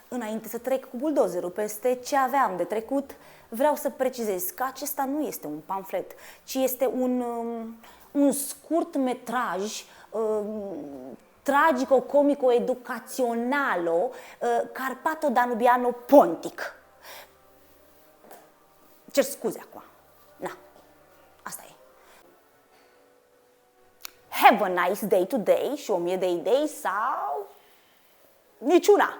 înainte să trec cu buldozerul peste ce aveam de trecut, vreau să precizez că acesta nu este un pamflet, ci este un scurt metraj tragico-comico-educaționalo carpato-danubiano-pontic. Cer scuze acum. Na, asta e. Have a nice day today și 1000 de idei sau niciuna.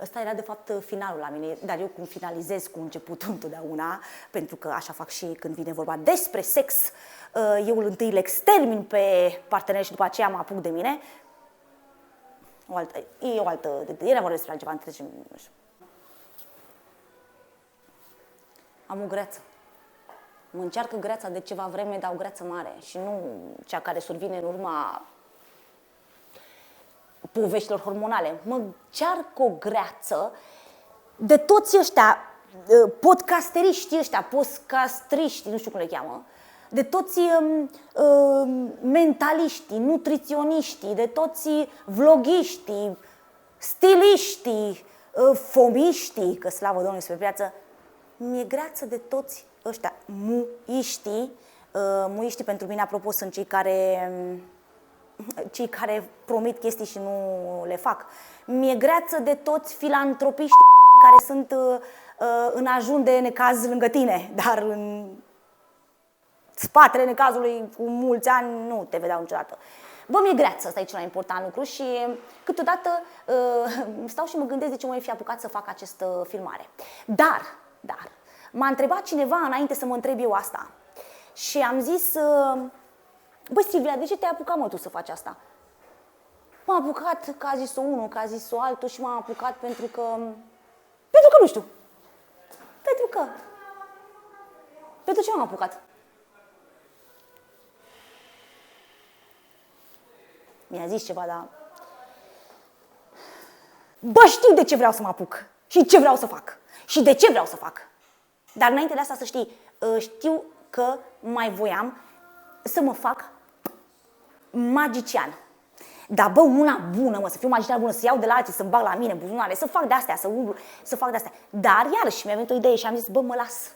Ăsta era de fapt finalul la mine, dar eu cum finalizez cu începutul întotdeauna, pentru că așa fac și când vine vorba despre sex, eu întâi le extermin pe partener și după aceea mă apuc de mine. E o altă, era vorba despre altceva, nu știu. Am o greață. Mă încearcă greața de ceva vreme, dar o greață mare și nu cea care survine în urma poveștilor hormonale. Mă cearcă o greață de toți ăștia podcasteriști ăștia, podcastriști, nu știu cum le cheamă, de toți mentaliștii, nutriționiștii, de toți vloghiștii, stiliștii, fomiștii, că slavă Domnului pe piață, mi-e greață de toți ăștia, muiștii. Muiștii pentru mine, apropo, sunt cei care promit chestii și nu le fac. Mi-e greață de toți filantropiștii care sunt în ajun de necaz lângă tine, dar în spatele necazului cu mulți ani nu te vedeau niciodată. Bă, mi-e greață, ăsta e cel mai important lucru și câteodată stau și mă gândesc de ce m-ai fi apucat să fac această filmare. Dar, m-a întrebat cineva înainte să mă întreb eu asta și am zis, băi, Silvia, de ce te-ai apucat, mă, tu să faci asta? M-am apucat că a zis-o unul, că a zis-o altul și m-am apucat pentru că nu știu. Pentru ce m-am apucat? Mi-a zis ceva, dar... Bă, știu de ce vreau să mă apuc și ce vreau să fac și de ce vreau să fac. Dar înainte de asta, să știi, știu că mai voiam să mă fac magician. Dar bă, una bună, mă, să fiu magician bună, să iau de la alții, să-mi bag la mine buzunare, să fac de-astea, să umblu, să fac de-astea. Dar iarăși mi-a venit o idee și am zis, bă, mă las.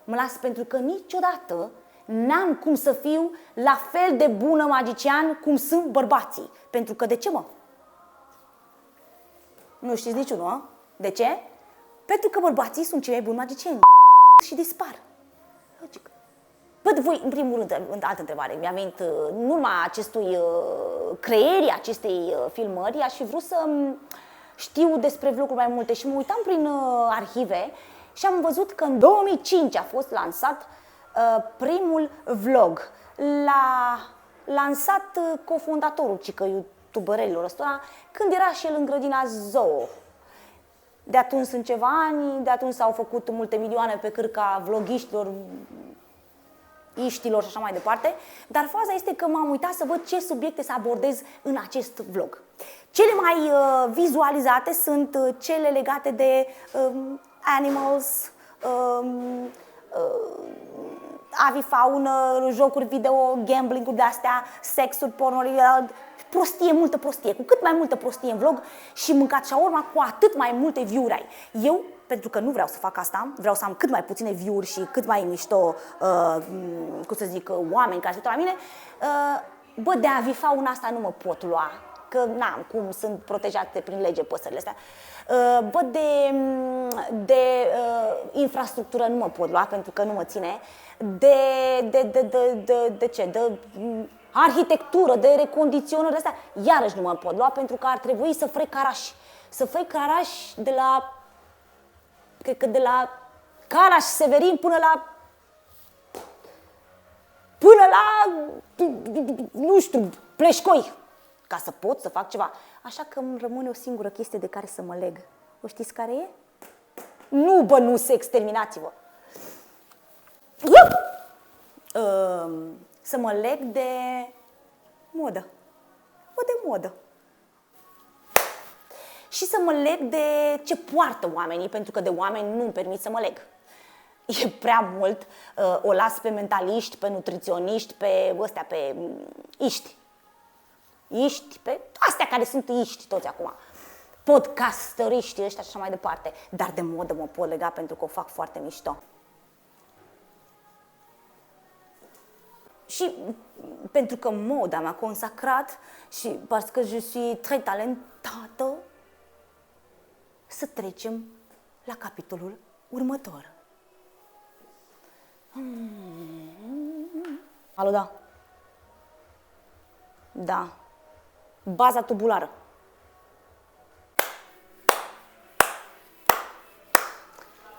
Mă las pentru că niciodată n-am cum să fiu la fel de bună magician cum sunt bărbații. Pentru că de ce, mă? Nu știți niciunul, a? De ce? Pentru că bărbații sunt cei mai buni magicieni și dispar. Logic. Bă, voi, în primul rând, altă întrebare. Mi-a venit, în urma creierii acestei filmări, aș fi vrut să știu despre vloguri mai multe și mă uitam prin arhive și am văzut că în 2005 a fost lansat primul vlog. L-a lansat cofondatorul youtuberelor ăstora când era și el în grădina Zoo. De atunci sunt ceva ani, de atunci s-au făcut multe milioane pe cârca vloghiștilor, iștilor și așa mai departe, dar faza este că m-am uitat să văd ce subiecte să abordez în acest vlog. Cele mai vizualizate sunt cele legate de animals, avifaună, jocuri video, gambling-uri de-astea, sexuri, pornuri, prostie, multă prostie. Cu cât mai multă prostie în vlog și mâncat shawarma, cu atât mai multe view-uri ai. Eu, pentru că nu vreau să fac asta, vreau să am cât mai puține view-uri și cât mai mișto, cum să zic, oameni care se uită la mine, bă, de avifauna asta nu mă pot lua, că n-am cum, sunt protejate prin lege păsările astea. Bă, de infrastructură nu mă pot lua pentru că nu mă ține. De ce? De arhitectură, de recondiționări astea, iarăși nu mă pot lua pentru că ar trebui să frec Caraș. Să frec Caraș de la, cred că de la Caraș Severin până la, nu știu, Pleșcoi, ca să pot să fac ceva. Așa că îmi rămâne o singură chestie de care să mă leg. O știți care e? Nu, bă, nu sex, terminați-vă. Să mă leg de modă. Bă, de modă. Și să mă leg de ce poartă oamenii, pentru că de oameni nu îmi permit să mă leg. E prea mult, o las pe mentaliști, pe nutriționiști, pe ăstea, pe iști. iști, pe astea care sunt iști toți acum. Podcasteriști ăștia și așa mai departe. Dar de modă mă pot lega pentru că o fac foarte mișto. Și pentru că moda m-a consacrat și parce que je suis très talentată, să trecem la capitolul următor. Alo, da. Da. Baza tubulară.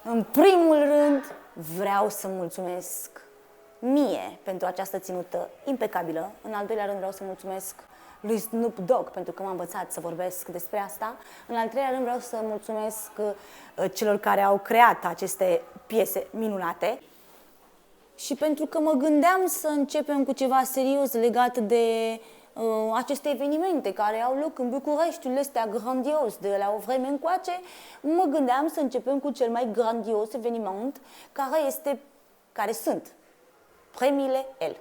În primul rând, vreau să mulțumesc mie pentru această ținută impecabilă. În al doilea rând, vreau să mulțumesc lui Snoop Dogg pentru că m-a învățat să vorbesc despre asta. În al treilea rând, vreau să mulțumesc celor care au creat aceste piese minunate. Și pentru că mă gândeam să începem cu ceva serios legat de aceste evenimente care au loc în Bucureștiul ăsta grandios de la o vreme încoace, mă gândeam să începem cu cel mai grandios eveniment care sunt premiile El.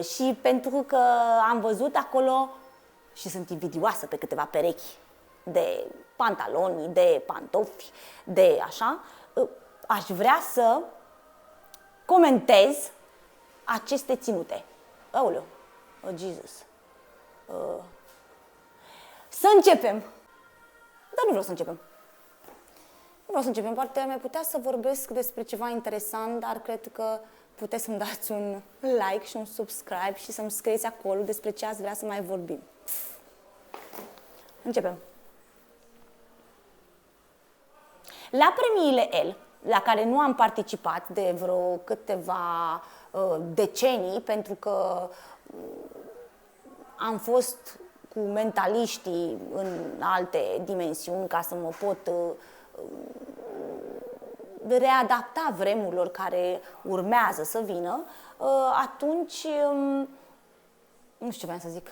Și pentru că am văzut acolo și sunt invidioasă pe câteva perechi de pantaloni, de pantofi, de așa, aș vrea să comentez aceste ținute. Aoleu, oh Jesus. Să începem. Dar nu vreau să începem. Nu vreau să începem. Poate mai putea să vorbesc despre ceva interesant, dar cred că puteți să-mi dați un like și un subscribe și să-mi scrieți acolo despre ce ați vrea să mai vorbim. Începem. La premiile El, la care nu am participat de vreo câteva decenii, pentru că am fost cu mentaliștii în alte dimensiuni ca să mă pot readapta vremurilor care urmează să vină, atunci, nu știu ce vreau să zic.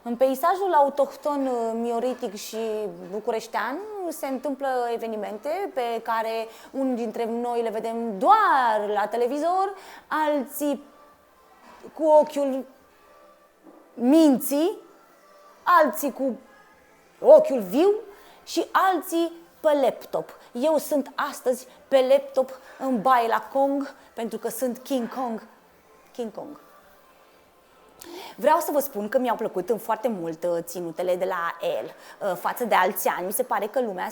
În peisajul autohton mioritic și bucureștean se întâmplă evenimente pe care unii dintre noi le vedem doar la televizor, alții cu ochiul minții, alții cu ochiul viu și alții pe laptop. Eu sunt astăzi pe laptop în baie la Kong pentru că sunt King Kong. King Kong. Vreau să vă spun că mi-au plăcut foarte mult ținutele de la El față de alți ani. Mi se pare că lumea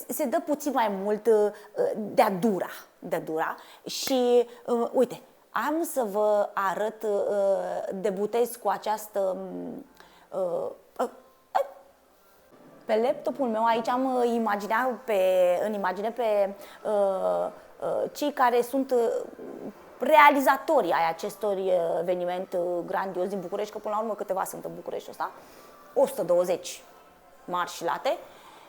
se dă puțin mai mult de-a dura. Și uite, am să vă arăt, debutez cu această pe laptopul meu. Aici am în imagine pe cei care sunt realizatorii ai acestor eveniment grandios din București, că până la urmă câteva sunt în București ăsta, 120 mari și late.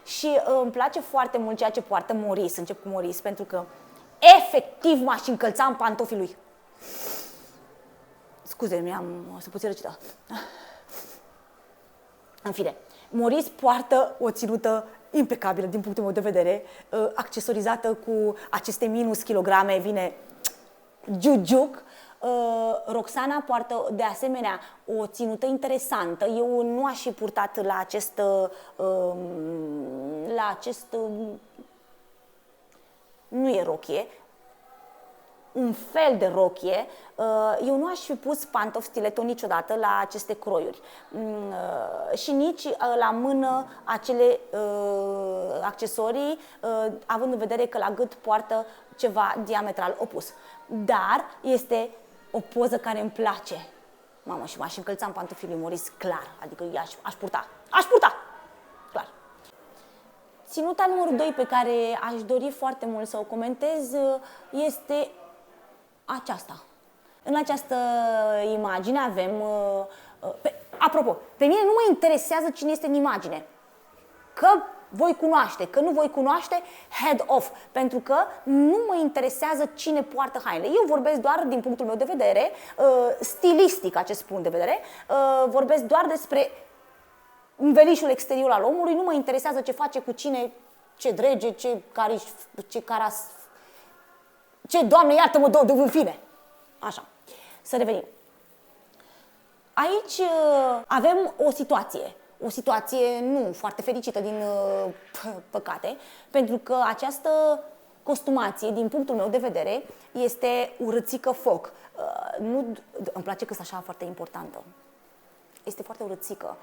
Și îmi place foarte mult ceea ce poartă Maurice, încep cu Maurice, pentru că efectiv m-aș încălța în pantofii lui. Scuze, o să puțin răcită. În fine, Maurice poartă o ținută impecabilă din punctul meu de vedere, accesorizată cu aceste minus kilograme, vine Jujuc. Roxana poartă de asemenea o ținută interesantă. Eu nu aș fi purtat la acest nu e rochie, un fel de rochie. Eu nu aș fi pus pantofi stiletto niciodată la aceste croiuri și nici la mână acele accesorii, având în vedere că la gât poartă ceva diametral opus. Dar este o poză care îmi place. Mamă, și m-aș încălța în pantofii lui Maurice, clar. Adică aș purta. Clar. Ținuta numărul 2 pe care aș dori foarte mult să o comentez este aceasta. În această imagine avem... apropo, pe mine nu mă interesează cine este în imagine. Că voi cunoaște, că nu voi cunoaște, head off. Pentru că nu mă interesează cine poartă hainele. Eu vorbesc doar din punctul meu de vedere, stilistic acest punct de vedere, vorbesc doar despre învelișul exterior al omului, nu mă interesează ce face cu cine, ce drege, ce Doamne iartă-mă, în fine. Așa. Să revenim. Aici avem o situație nu foarte fericită din păcate, pentru că această costumație, din punctul meu de vedere, este urâțică foc. Îmi place că sunt așa foarte importantă. Este foarte urâțică.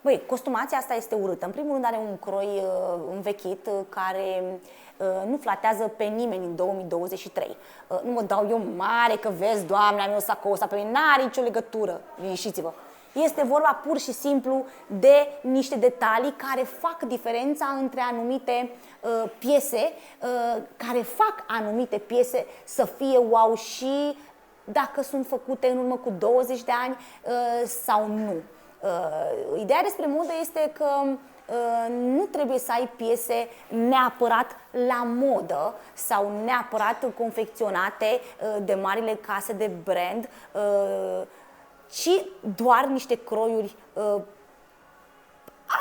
Băi, costumația asta este urâtă. În primul rând are un croi învechit care nu flatează pe nimeni în 2023. Nu mă dau eu mare că vezi, Doamne, am eu sacou ăsta pe mine, n-are nicio legătură, liniștiți-vă. Este vorba pur și simplu de niște detalii care fac diferența între anumite piese, care fac anumite piese să fie wow și dacă sunt făcute în urmă cu 20 de ani sau nu. Ideea despre modă este că nu trebuie să ai piese neapărat la modă sau neapărat confecționate de marile case de brand, ci doar niște croiuri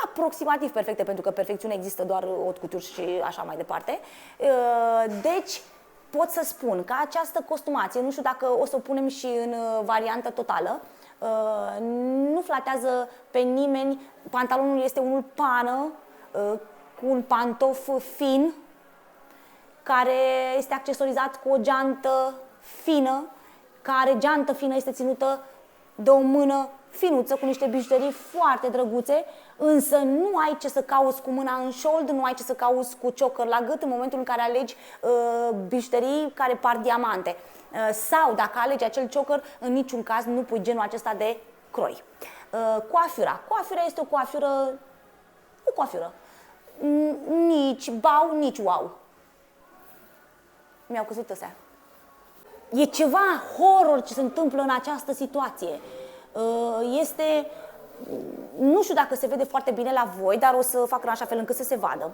aproximativ perfecte, pentru că perfecțiunea există doar haute couture și așa mai departe. Deci pot să spun că această costumație, nu știu dacă o să o punem și în variantă totală, nu flatează pe nimeni. Pantalonul este unul pană, cu un pantof fin, care este accesorizat cu o geantă fină, care geantă fină este ținută de o mână finuță, cu niște bijuterii foarte drăguțe, însă nu ai ce să cauți cu mâna în șold, nu ai ce să cauți cu ciocăr la gât în momentul în care alegi bijuterii care par diamante. Sau dacă alegi acel ciocăr, în niciun caz nu pui genul acesta de croi. Coafura. Coafura este o coafură. Nici bau, nici wow. Mi-au căzut astea. E ceva horror ce se întâmplă în această situație. Nu știu dacă se vede foarte bine la voi, dar o să fac în așa fel încât să se vadă.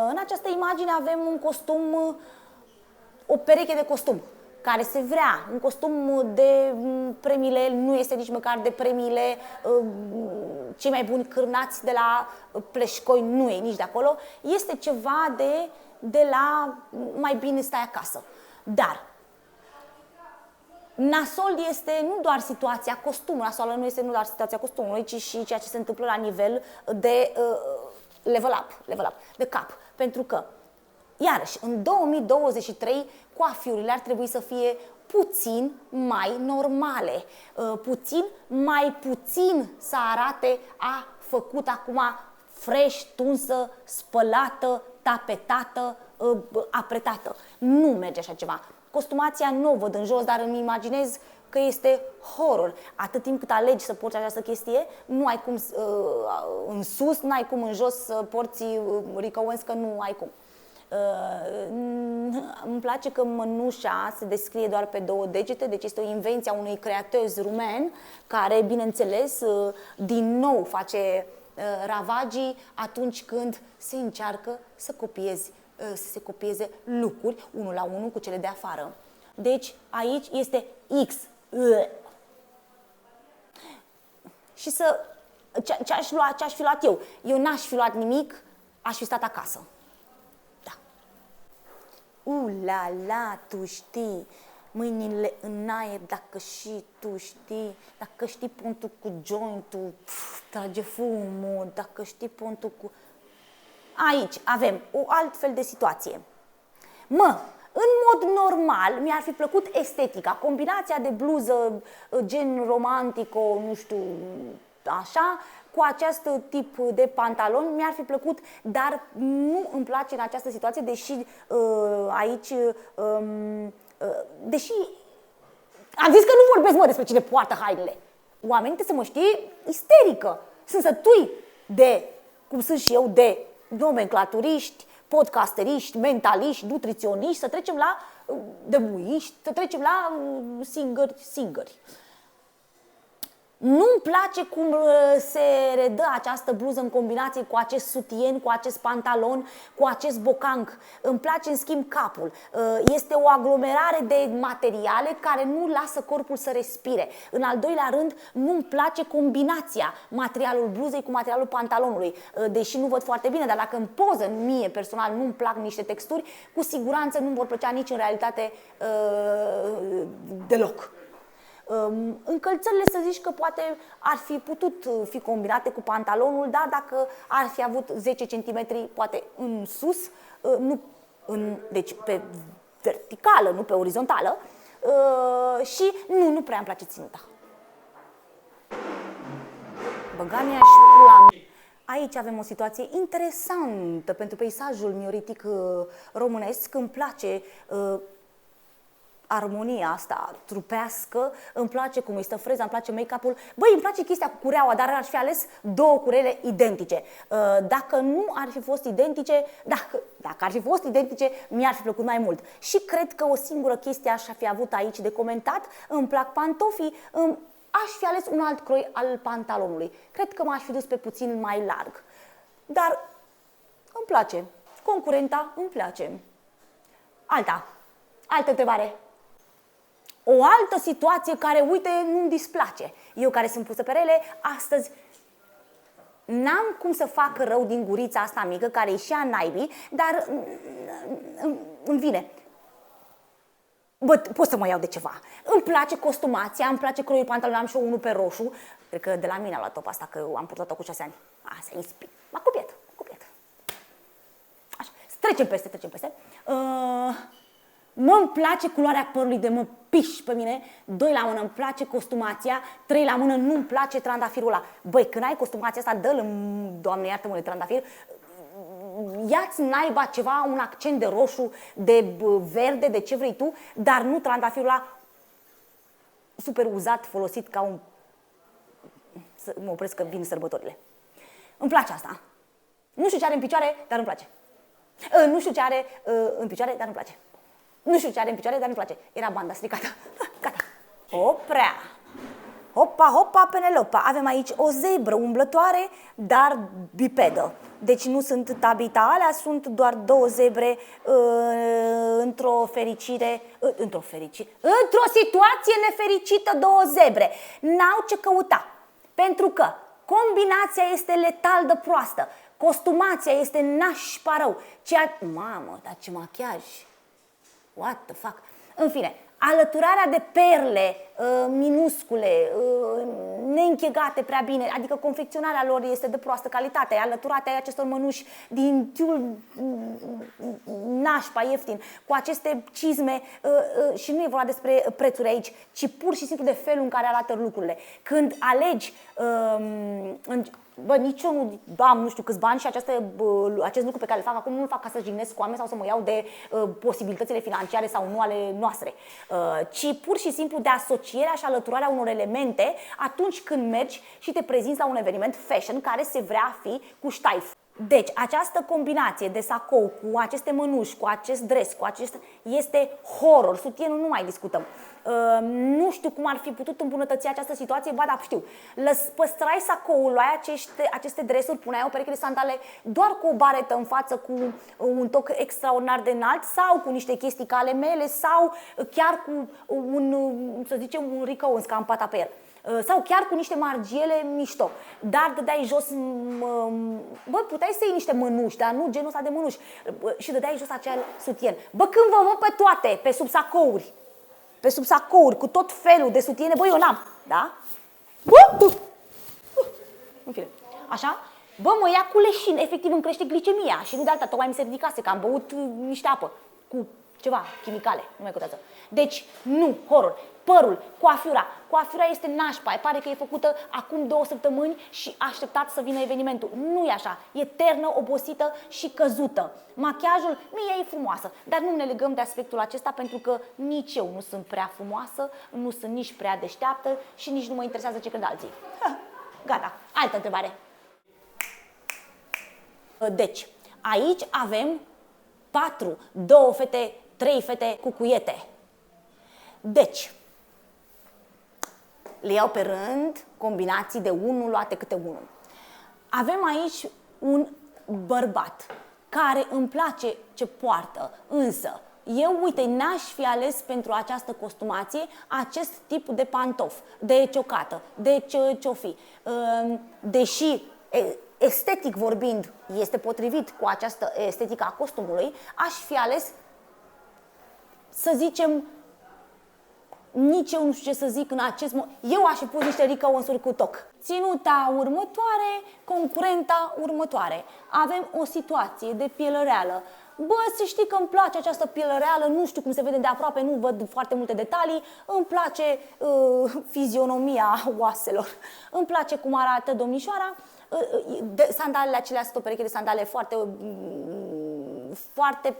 În această imagine avem un costum, o pereche de costum care se vrea, un costum de premiile, nu este nici măcar de premiile cei mai buni cârnați de la Pleșcoi, nu e nici de acolo, este ceva de la mai bine stai acasă. Dar nasol este nu doar situația costumului, nasoală nu este nu doar situația costumului, ci și ceea ce se întâmplă la nivel de level up, de cap. Pentru că, iarăși, în 2023, coafiurile ar trebui să fie puțin mai normale, mai puțin să arate a făcut acum fresh, tunsă, spălată, tapetată, apretată. Nu merge așa ceva. Costumația nu o văd în jos, dar îmi imaginez că este horror. Atât timp cât alegi să porți această chestie, nu ai cum în sus, nu ai cum în jos să porți Rico Owens, că nu ai cum. Îmi place că mănușa se descrie doar pe 2 degete, deci este o invenție a unui creator rumen care, bineînțeles, din nou face ravagii atunci când se încearcă să se copieze lucruri unul la unul cu cele de afară. Deci aici este X. Și ce-aș fi luat eu? Eu n-aș fi luat nimic, aș fi stat acasă. Da. La la, tu știi, mâinile în aer, dacă și tu știi, dacă știi pontul cu jointul, trage fumul, dacă știi pontul cu... Aici avem o altfel de situație. În mod normal, mi-ar fi plăcut estetica, combinația de bluză gen romantico, nu știu, așa, cu acest tip de pantaloni mi-ar fi plăcut, dar nu îmi place în această situație, deși aici, deși am zis că nu vorbesc, despre cine poartă hainele. Oamenii trebuie să mă știe isterică. Sunt sătui de, cum sunt și eu, de nomenclaturiști, podcasteriști, mentaliști, nutriționiști, să trecem la dăbuiști, să trecem la singări. Nu-mi place cum se redă această bluză în combinație cu acest sutien, cu acest pantalon, cu acest bocanc. Îmi place, în schimb, capul. Este o aglomerare de materiale care nu lasă corpul să respire. În al doilea rând, nu-mi place combinația materialul bluzei cu materialul pantalonului. Deși nu văd foarte bine, dar dacă în poză, mie personal, nu-mi plac niște texturi, cu siguranță nu-mi vor plăcea nici în realitate deloc. Încălțările să zici că poate ar fi putut fi combinate cu pantalonul, dar dacă ar fi avut 10 cm poate în sus, deci pe verticală, nu pe orizontală, și nu prea îmi place ținuta. Băgania și pula. Aici avem o situație interesantă pentru peisajul mioritic românesc. Îmi place armonia asta trupească, îmi place cum îi stă freza, îmi place make-up-ul. Băi, îmi place chestia cu cureaua, dar aș fi ales două curele identice. Dacă nu ar fi fost identice, dacă ar fi fost identice, mi-ar fi plăcut mai mult. Și cred că o singură chestie aș fi avut aici de comentat. Îmi plac pantofii, aș fi ales un alt croi al pantalonului. Cred că m-aș fi dus pe puțin mai larg. Dar îmi place. Concurenta îmi place. Altă întrebare. O altă situație care, uite, nu-mi displace. Eu care sunt pusă pe rele, astăzi n-am cum să fac rău din gurița asta mică, care e și a naibii, dar îmi vine. Bă, pot să mă iau de ceva. Îmi place costumația, îmi place croiul pantalon, am și eu unul pe roșu. Cred că de la mine a luat top asta, că am purtat-o cu 6 ani. Asta e inspir. M-a copiat. Așa. Trecem peste. Mă-mi place culoarea părului de mă piș pe mine. 2 la mână, îmi place costumația. 3 la mână, nu-mi place trandafirul ăla. Băi, când ai costumația asta, dă-l, Doamne iartă-mă, de trandafir. Ia-ți naiba ceva, un accent de roșu, de verde, de ce vrei tu, dar nu trandafirul ăla super uzat, folosit ca un... Să mă opresc că vin sărbătorile. Îmi place asta. Nu știu ce are în picioare, dar îmi place. Nu știu ce are în picioare, dar îmi place. Nu știu ce are în picioare, dar nu-mi place. Era banda stricată. Gata. Oprea. Hopa, Penelopa. Avem aici o zebră umblătoare, dar bipedă. Deci nu sunt tabita alea, sunt doar 2 zebre într-o situație nefericită, 2 zebre. N-au ce căuta. Pentru că combinația este letal de proastă. Costumația este nașpa rău. Mamă, dar ce machiaj! What the fuck? În fine, alăturarea de perle minuscule, neînchegate prea bine, adică confecționarea lor este de proastă calitate, alăturate acestor mănuși din tiul nașpa ieftin, cu aceste cizme, și nu e vorba despre prețuri aici, ci pur și simplu de felul în care arată lucrurile. Când alegi bă, nici eu nu am nu știu câți bani și acest lucru pe care îl fac acum nu îl fac ca să jignesc cu oameni sau să mă iau de posibilitățile financiare sau nu ale noastre, ci pur și simplu de asocierea și alăturarea unor elemente atunci când mergi și te prezinți la un eveniment fashion care se vrea a fi cu ștaif. Deci, această combinație de sacou cu aceste mănuși, cu acest dres, este horror. Sutienul nu mai discutăm. Nu știu cum ar fi putut îmbunătăți această situație, ba da, știu. Păstrai sacoul, luai aceste dresuri, puneai o pereche de sandale doar cu o baretă în față, cu un toc extraordinar de înalt sau cu niște chestii ca ale mele sau chiar cu să zicem, un Rick Owens campat pe el. Sau chiar cu niște margiele mișto. Dar dădeai jos, bă, puteai să iei niște mănuși, dar nu genul ăsta de mănuși. Și dădeai jos acel sutien. Bă, când vă văd pe toate, pe sub sacouri, cu tot felul de sutiene, bă, eu n-am, da? În fine, așa, bă, mă ia cu leșin, efectiv îmi crește glicemia și nu de alta, tocmai mi se ridicase, că am băut niște apă cu ceva, chimicale, nu mai contează. Deci, nu, horror. Părul, coafura este nașpa, pare că e făcută acum 2 săptămâni și așteptat să vină evenimentul. Nu e așa, e ternă, obosită și căzută. Machiajul, mie e frumoasă, dar nu ne legăm de aspectul acesta pentru că nici eu nu sunt prea frumoasă, nu sunt nici prea deșteaptă și nici nu mă interesează ce cred alții. Gata, altă întrebare. Deci, aici avem 4, 2 fete, 3 fete cu cuiete. Deci, le iau pe rând, combinații de 1 luate câte unul. Avem aici un bărbat care îmi place ce poartă, însă eu, uite, n-aș fi ales pentru această costumație acest tip de pantof, de ciocată, de ce-o fi. Deși estetic vorbind este potrivit cu această estetică a costumului, aș fi ales, să zicem, nici eu nu știu ce să zic în acest moment. Eu aș fi pus niște Rică-Onsuri cu toc. Ținuta următoare, concurenta următoare. Avem o situație de piele reală. Bă, să știi că îmi place această piele reală, nu știu cum se vede de aproape, nu văd foarte multe detalii, îmi place fizionomia oaselor, îmi place cum arată domnișoara, sandalele acelea sunt o pereche de sandale foarte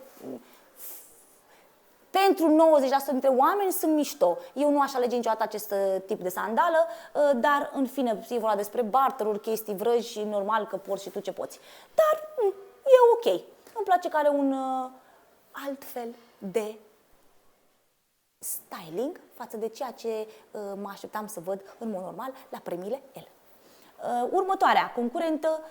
pentru 90% dintre oameni sunt mișto. Eu nu aș alege niciodată acest tip de sandală, dar în fine, e vorba despre barteruri, chestii vrăji, normal că porți și tu ce poți. Dar e ok. Îmi place că are un alt fel de styling față de ceea ce mă așteptam să văd în mod normal la premiile L. Următoarea concurentă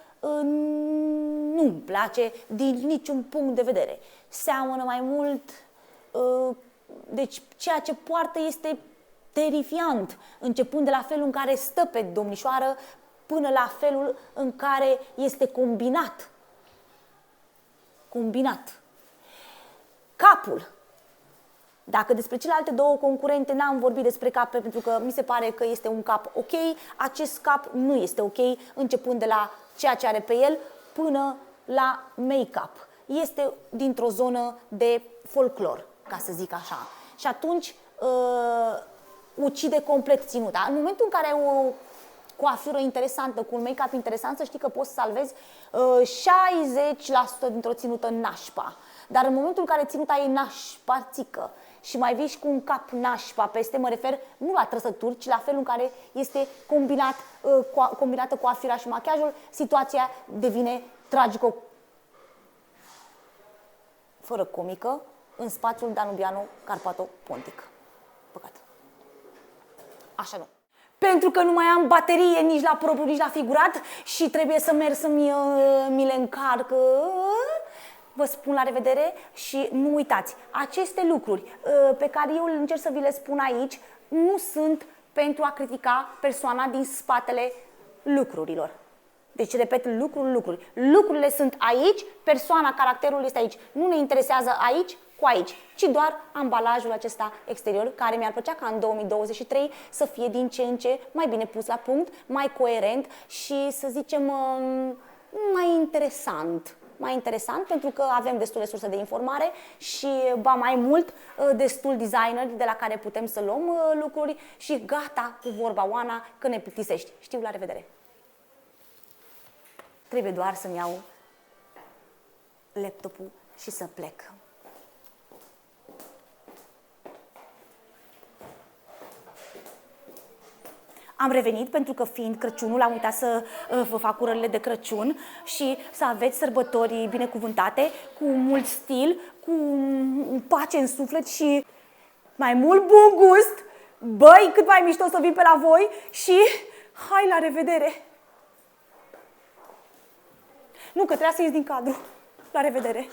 nu-mi place din niciun punct de vedere. Seamănă mai mult, deci ceea ce poartă este terifiant, începând de la felul în care stă pe domnișoară până la felul în care este combinat. Capul. Dacă despre celelalte două concurente n-am vorbit despre cap, pentru că mi se pare că este un cap ok, acest cap nu este ok, începând de la ceea ce are pe el până la make-up. Este dintr-o zonă de folclor, ca să zic așa. Și atunci ucide complet ținuta. În momentul în care ai o coafură interesantă, cu un make-up interesant, să știi că poți să salvezi 60% dintr-o ținută nașpa. Dar în momentul în care ținuta e nașpa-țică și mai vii și cu un cap nașpa peste, mă refer nu la trăsături, ci la felul în care este combinată coafura și machiajul, situația devine tragico, fără comică, în spațiul danubiano-carpato-pontic. Păcat. Așa nu. Pentru că nu mai am baterie nici la propriu, nici la figurat și trebuie să merg să mi le încarc. Vă spun la revedere și nu uitați, aceste lucruri pe care eu încerc să vi le spun aici nu sunt pentru a critica persoana din spatele lucrurilor. Deci, repet, lucruri. Lucrurile sunt aici, persoana, caracterul este aici. Nu ne interesează aici cu aici, ci doar ambalajul acesta exterior, care mi-ar plăcea ca în 2023 să fie din ce în ce mai bine pus la punct, mai coerent și, să zicem, mai interesant. Mai interesant, pentru că avem destule surse de informare și, ba mai mult, destul designer de la care putem să luăm lucruri și gata cu vorba Oana că ne plictisești. Știu, la revedere! Trebuie doar să-mi iau laptopul și să plec. Am revenit pentru că, fiind Crăciunul, am uitat să vă fac urările de Crăciun și să aveți sărbători binecuvântate, cu mult stil, cu pace în suflet și mai mult bun gust. Băi, cât mai mișto să vin pe la voi și hai, la revedere! Nu, că trebuia să ies din cadru. La revedere!